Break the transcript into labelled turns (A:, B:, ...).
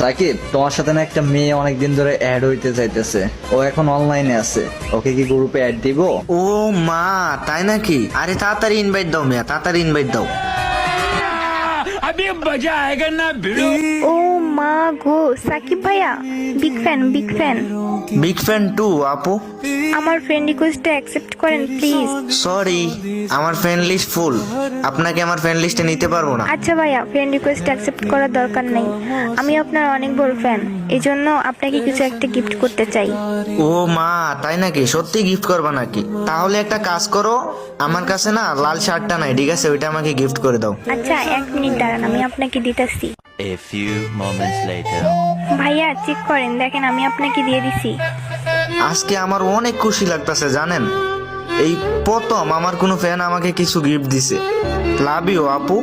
A: সাকিব, তোমার সাথে না একটা মেয়ে অনেকদিন ধরে অ্যাড হইতে চাইতেছে। ও এখন অনলাইনে আছে, ওকে কি গ্রুপে অ্যাড দিব?
B: ও মা, তাই নাকি? আরে তাড়াতাড়ি ইনভাইট দাও মিয়া, তাড়াতাড়ি ইনভাইট দাও।
C: अभी मजा आएगा ना भिड़ो।
D: ও মা গো, সাকিব ভাইয়া big fan big fan.
B: Big fan to আপু।
D: আমার ফ্রেন্ড রিকোয়েস্টটা অ্যাকসেপ্ট করেন প্লিজ।
B: সরি, আমার ফ্রেন্ড লিস্ট ফুল, আপনাকে আমার ফ্রেন্ড লিস্টে নিতে পারবো না।
D: আচ্ছা ভাইয়া, ফ্রেন্ড রিকোয়েস্ট অ্যাকসেপ্ট করার দরকার নেই। আমি আপনার অনেক বড় ফ্যান, এই জন্য আপনাকে কিছু একটা গিফট করতে চাই।
B: ও মা, তাই নাকি? সত্যি গিফট করবা নাকি? তাহলে একটা কাজ করো, আমার কাছে না লাল শার্টটা নাই, ঠিক আছে? ওইটা আমাকে গিফট করে দাও।
D: আচ্ছা 1 মিনিট দাঁড়ান, আমি আপনাকে দিতেছি।
E: A few moments later.
D: ভাইয়া চেক করেন, দেখেন আমি আপনাকে দিয়ে দিছি।
B: আজকে আমার অনেক খুশি লাগতেছে জানেন, এই প্রথম আমার কোনো ফ্যান আমাকে কিছু গিফট দিছে। লাভ ইউ আপু।